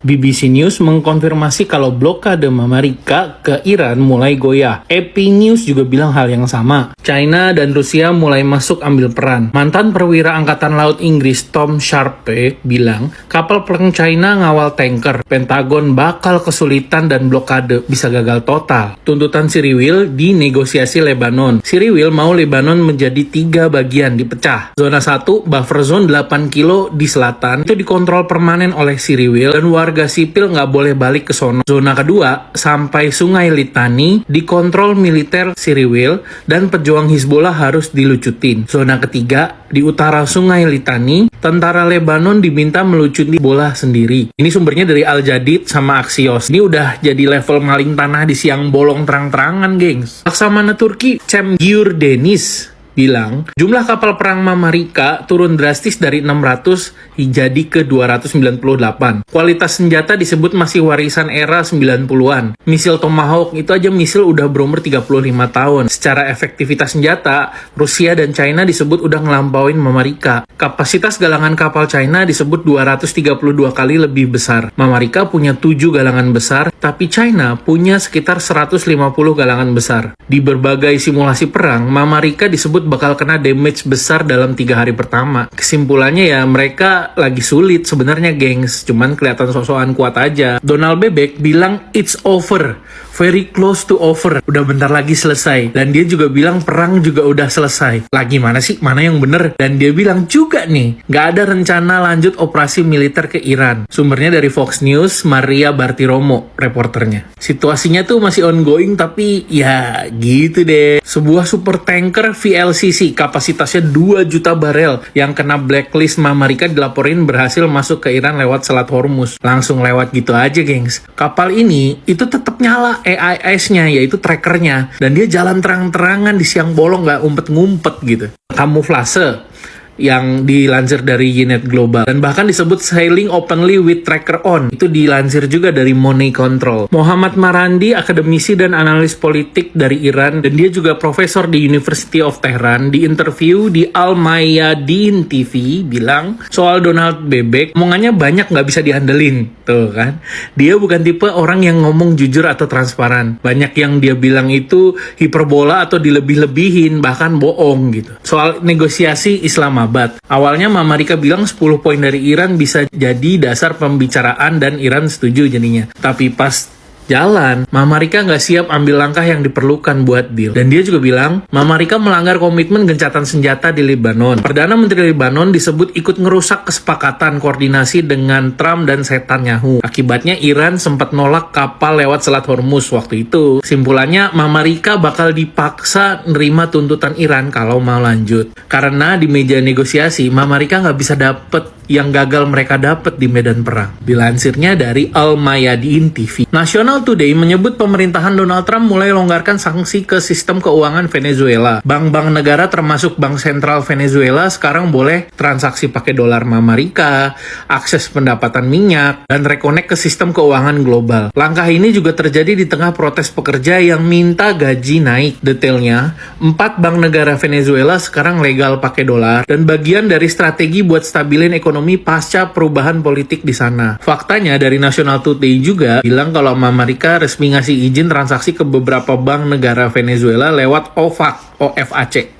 BBC News mengkonfirmasi kalau blokade Amerika ke Iran mulai goyah. AP News juga bilang hal yang sama. China dan Rusia mulai masuk ambil peran. Mantan perwira Angkatan Laut Inggris Tom Sharpe bilang kapal perang China ngawal tanker. Pentagon bakal kesulitan dan blokade bisa gagal total. Tuntutan Siriwil di negosiasi Lebanon. Siriwil mau Lebanon menjadi 3 bagian dipecah. Zona 1, buffer zone 8 kilo di selatan, itu dikontrol permanen oleh Siriwil dan warga sipil nggak boleh balik ke sono. Zona kedua, sampai Sungai Litani, dikontrol militer Siriwil dan pejuang Hizbullah harus dilucutin. Zona ketiga, di utara Sungai Litani, tentara Lebanon diminta melucuti bola sendiri. Ini sumbernya dari Al Jadid sama Axios. Ini udah jadi level maling tanah di siang bolong terang-terangan, gengs. Laksamana Turki, Cemgiur Deniz, bilang jumlah kapal perang Amerika turun drastis dari 600 jadi ke 298. Kualitas senjata disebut masih warisan era 90-an. Misil Tomahawk itu aja misil udah berumur 35 tahun. Secara efektivitas senjata, Rusia dan China disebut udah ngelampauin Amerika. Kapasitas galangan kapal China disebut 232 kali lebih besar. Amerika punya 7 galangan besar, tapi China punya sekitar 150 galangan besar. Di berbagai simulasi perang, Amerika disebut bakal kena damage besar dalam 3 hari pertama. Kesimpulannya ya mereka lagi sulit sebenarnya, gengs. Cuman kelihatan sok-sokan kuat aja. Donald Bebek bilang it's over. Very close to over. Udah bentar lagi selesai. Dan dia juga bilang perang juga udah selesai. Lagi mana sih? Mana yang bener? Dan dia bilang juga nih, nggak ada rencana lanjut operasi militer ke Iran. Sumbernya dari Fox News, Maria Bartiromo, reporternya. Situasinya tuh masih ongoing, tapi ya gitu deh. Sebuah super tanker VLCC kapasitasnya 2 juta barel yang kena blacklist Amerika dilaporin berhasil masuk ke Iran lewat Selat Hormuz. Langsung lewat gitu aja, gengs. Kapal ini itu tetap nyala AIS-nya, yaitu trackernya, dan dia jalan terang-terangan di siang bolong, nggak ngumpet-ngumpet gitu. Kamuflase yang dilansir dari Ynet Global, dan bahkan disebut sailing openly with tracker on, itu dilansir juga dari Money Control. Muhammad Marandi, akademisi dan analis politik dari Iran, dan dia juga profesor di University of Tehran, di interview di Al Mayadin TV bilang soal Donald Bebek, omongannya banyak nggak bisa diandelin, tuh kan. Dia bukan tipe orang yang ngomong jujur atau transparan. Banyak yang dia bilang itu hiperbola atau dilebih-lebihin, bahkan bohong gitu. Soal negosiasi Islamabad, awalnya Amerika bilang 10 poin dari Iran bisa jadi dasar pembicaraan dan Iran setuju jadinya. Tapi pas jalan, Amerika nggak siap ambil langkah yang diperlukan buat deal. Dan dia juga bilang, Amerika melanggar komitmen gencatan senjata di Lebanon. Perdana Menteri Lebanon disebut ikut ngerusak kesepakatan koordinasi dengan Trump dan Netanyahu. Akibatnya Iran sempat nolak kapal lewat Selat Hormuz waktu itu. Simpulannya, Amerika bakal dipaksa nerima tuntutan Iran kalau mau lanjut. Karena di meja negosiasi, Amerika nggak bisa dapet yang gagal mereka dapat di medan perang. Dilansirnya dari Al Mayadin TV. National Today menyebut pemerintahan Donald Trump mulai longgarkan sanksi ke sistem keuangan Venezuela. Bank-bank negara termasuk Bank Sentral Venezuela sekarang boleh transaksi pakai dolar Amerika, akses pendapatan minyak, dan reconnect ke sistem keuangan global. Langkah ini juga terjadi di tengah protes pekerja yang minta gaji naik. Detailnya, 4 bank negara Venezuela sekarang legal pakai dolar dan bagian dari strategi buat stabilin ekonomi pasca perubahan politik di sana. Faktanya dari National Today juga bilang kalau Amerika resmi ngasih izin transaksi ke beberapa bank negara Venezuela lewat OFAC.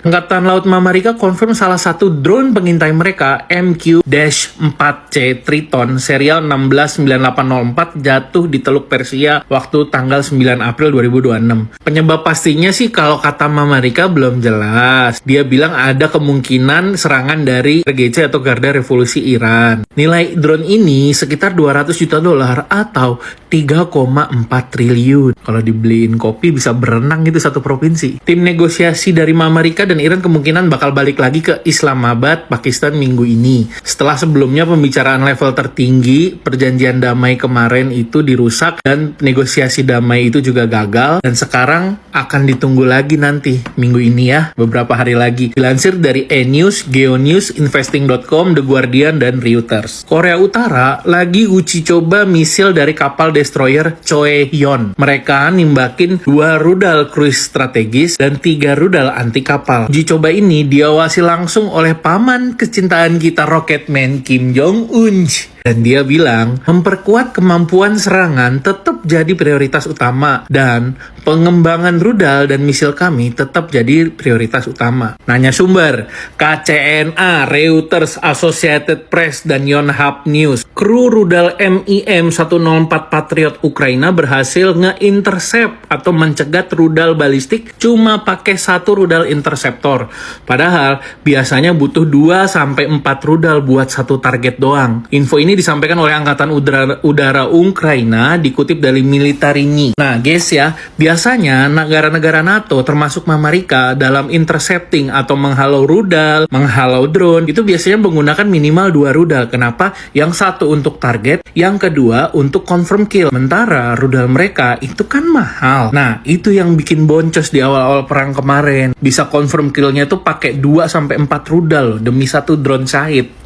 Angkatan Laut Amerika konfirm salah satu drone pengintai mereka MQ-4C Triton serial 169804 jatuh di Teluk Persia waktu tanggal 9 April 2026. Penyebab pastinya sih kalau kata Amerika belum jelas. Dia bilang ada kemungkinan serangan dari RGC atau Garda Revolusi Iran. Nilai drone ini sekitar 200 juta dolar atau 3,4 triliun. Kalau dibeliin kopi bisa berenang gitu satu provinsi. Tim negosiasi dari Amerika dan Iran kemungkinan bakal balik lagi ke Islamabad, Pakistan minggu ini. Setelah sebelumnya pembicaraan level tertinggi, perjanjian damai kemarin itu dirusak dan negosiasi damai itu juga gagal. Dan sekarang akan ditunggu lagi nanti minggu ini ya, beberapa hari lagi. Dilansir dari E-News, Geonews, Investing.com, The Guardian, dan Reuters. Korea Utara lagi uji coba misil dari kapal destroyer Choe Hyun. Mereka nimbakin 2 rudal cruise strategis dan 3 rudal rudal anti kapal. Uji coba ini diawasi langsung oleh paman kecintaan kita Rocketman Kim Jong-un. Dan dia bilang, memperkuat kemampuan serangan tetap jadi prioritas utama. Dan pengembangan rudal dan misil kami tetap jadi prioritas utama. Nanya sumber, KCNA, Reuters, Associated Press, dan Yonhap News. Kru rudal MIM-104 Patriot Ukraina berhasil nge-intercept atau mencegat rudal balistik cuma pakai satu rudal interceptor. Padahal biasanya butuh 2-4 rudal buat satu target doang. Info ini disampaikan oleh Angkatan Udara Ukraina dikutip dari Militarini. Nah guys ya, biasanya negara-negara NATO termasuk Amerika dalam intercepting atau menghalau rudal, menghalau drone, itu biasanya menggunakan minimal 2 rudal. Kenapa? Yang satu untuk target, yang kedua untuk confirm kill. Sementara rudal mereka itu kan mahal. Nah itu yang bikin boncos di awal-awal perang kemarin. Bisa confirm killnya tuh pakai 2-4 rudal loh, demi satu drone syahid.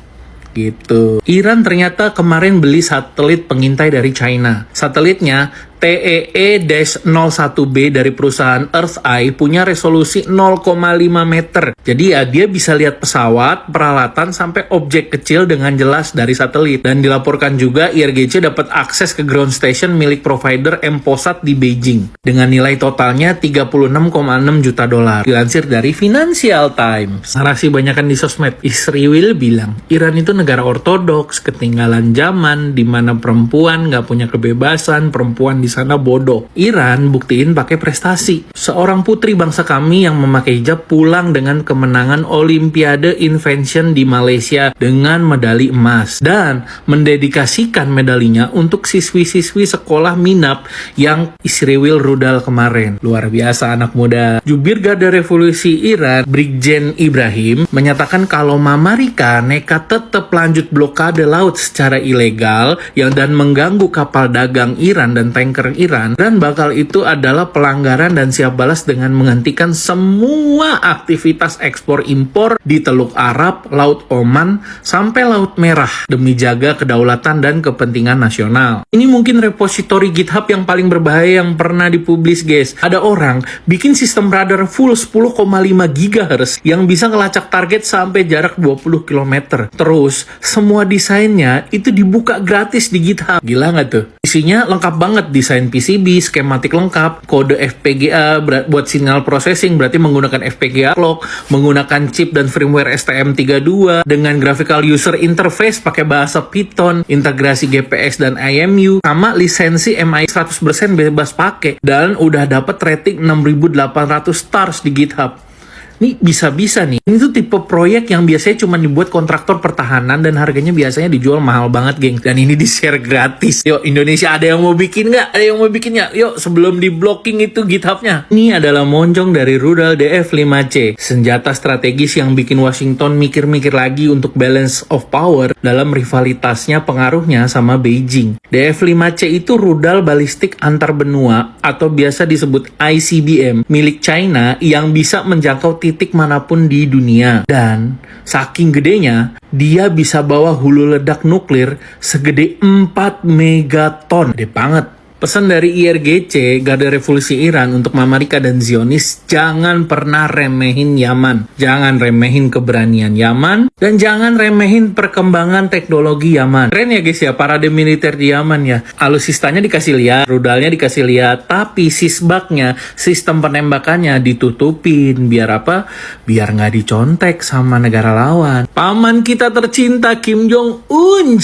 Gitu. Iran ternyata kemarin beli satelit pengintai dari China. Satelitnya TEE-01B dari perusahaan EarthEye punya resolusi 0,5 meter. Jadi ya dia bisa lihat pesawat, peralatan, sampai objek kecil dengan jelas dari satelit. Dan dilaporkan juga IRGC dapat akses ke ground station milik provider M-Posat di Beijing. Dengan nilai totalnya 36,6 juta dolar. Dilansir dari Financial Times. Narasi banyakan di sosmed. Israel bilang, Iran itu negara ortodoks, ketinggalan zaman, di mana perempuan nggak punya kebebasan, perempuan di sana bodoh. Iran buktiin pakai prestasi. Seorang putri bangsa kami yang memakai hijab pulang dengan kemenangan Olimpiade Invention di Malaysia dengan medali emas dan mendedikasikan medalinya untuk siswi-siswi sekolah minap yang Israel rudal kemarin. Luar biasa anak muda. Jubir Garda Revolusi Iran, Brigjen Ibrahim, menyatakan kalau Amerika nekat tetap lanjut blokade laut secara ilegal dan mengganggu kapal dagang Iran dan tanker Iran, dan bakal itu adalah pelanggaran dan siap balas dengan menghentikan semua aktivitas ekspor impor di Teluk Arab, Laut Oman, sampai Laut Merah demi jaga kedaulatan dan kepentingan nasional. Ini mungkin repository GitHub yang paling berbahaya yang pernah dipublis guys. Ada orang bikin sistem radar full 10,5 GHz yang bisa ngelacak target sampai jarak 20 km. Terus semua desainnya itu dibuka gratis di GitHub. Gila nggak tuh? Isinya lengkap banget, desain PCB, skematik lengkap, kode FPGA buat signal processing, berarti menggunakan FPGA clock, menggunakan chip dan firmware STM32, dengan graphical user interface pakai bahasa Python, integrasi GPS dan IMU, sama lisensi MI 100% bebas pakai, dan udah dapat rating 6.800 stars di GitHub. Ini bisa-bisa nih. Ini tuh tipe proyek yang biasanya cuma dibuat kontraktor pertahanan dan harganya biasanya dijual mahal banget, geng. Dan ini di-share gratis. Yuk, Indonesia ada yang mau bikin nggak? Ada yang mau bikin nggak? Yuk, sebelum di-blocking itu GitHub-nya. Ini adalah monjong dari rudal DF-5C. Senjata strategis yang bikin Washington mikir-mikir lagi untuk balance of power dalam rivalitasnya pengaruhnya sama Beijing. DF-5C itu rudal balistik antar benua atau biasa disebut ICBM milik China yang bisa menjangkau titik manapun di dunia. Dan saking gedenya, dia bisa bawa hulu ledak nuklir segede 4 megaton. Gede banget. Pesan dari IRGC, Garda Revolusi Iran, untuk Amerika dan Zionis, jangan pernah remehin Yaman. Jangan remehin keberanian Yaman, dan jangan remehin perkembangan teknologi Yaman. Keren ya guys ya, parade militer di Yaman ya. Alusistanya dikasih lihat, rudalnya dikasih lihat, tapi sisbaknya, sistem penembakannya ditutupin. Biar apa? Biar nggak dicontek sama negara lawan. Paman kita tercinta Kim Jong-un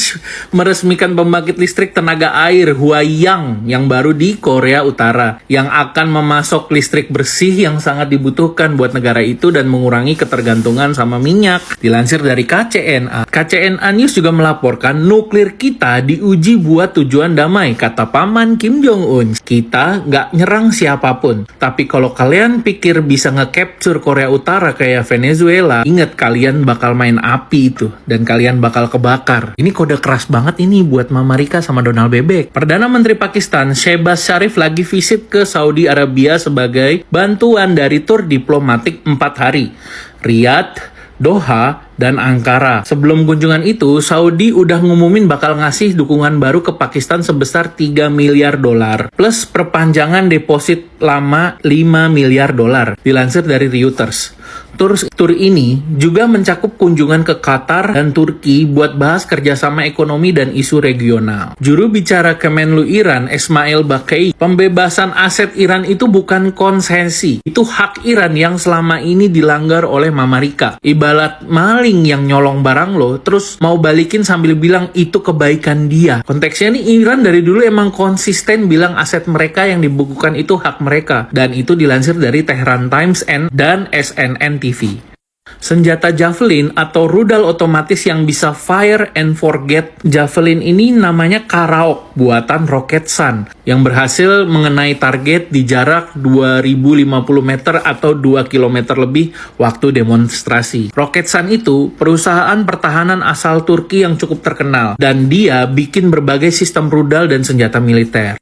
meresmikan pembangkit listrik tenaga air Hwayang yang baru di Korea Utara, yang akan memasok listrik bersih yang sangat dibutuhkan buat negara itu dan mengurangi ketergantungan sama minyak. Dilansir dari KCNA. KCNA News juga melaporkan nuklir kita diuji buat tujuan damai, kata Paman Kim Jong-un. Kita nggak nyerang siapapun, tapi kalau kalian pikir bisa nge-capture Korea Utara kayak Venezuela, ingat kalian bakal main api itu dan kalian bakal kebakar. Ini kode keras banget ini buat Amerika sama Donald Bebek. Perdana Menteri Pakistan Shehbaz Sharif lagi visit ke Saudi Arabia sebagai bantuan dari tur diplomatik 4 hari. Riyadh, Doha, dan Ankara. Sebelum kunjungan itu, Saudi udah ngumumin bakal ngasih dukungan baru ke Pakistan sebesar 3 miliar dolar, plus perpanjangan deposit lama 5 miliar dolar, dilansir dari Reuters. Tur ini juga mencakup kunjungan ke Qatar dan Turki buat bahas kerjasama ekonomi dan isu regional. Juru bicara Kemenlu Iran, Esmail Baqai, pembebasan aset Iran itu bukan konsesi, itu hak Iran yang selama ini dilanggar oleh Amerika. Ibarat maling yang nyolong barang lo, terus mau balikin sambil bilang itu kebaikan dia. Konteksnya nih, Iran dari dulu emang konsisten bilang aset mereka yang dibukukan itu hak mereka, dan itu dilansir dari Tehran Times dan CNN TV. Senjata Javelin atau rudal otomatis yang bisa fire and forget. Javelin ini namanya Karaok, buatan Roketsan, yang berhasil mengenai target di jarak 2050 meter atau 2 km lebih waktu demonstrasi. Roketsan itu perusahaan pertahanan asal Turki yang cukup terkenal, dan dia bikin berbagai sistem rudal dan senjata militer.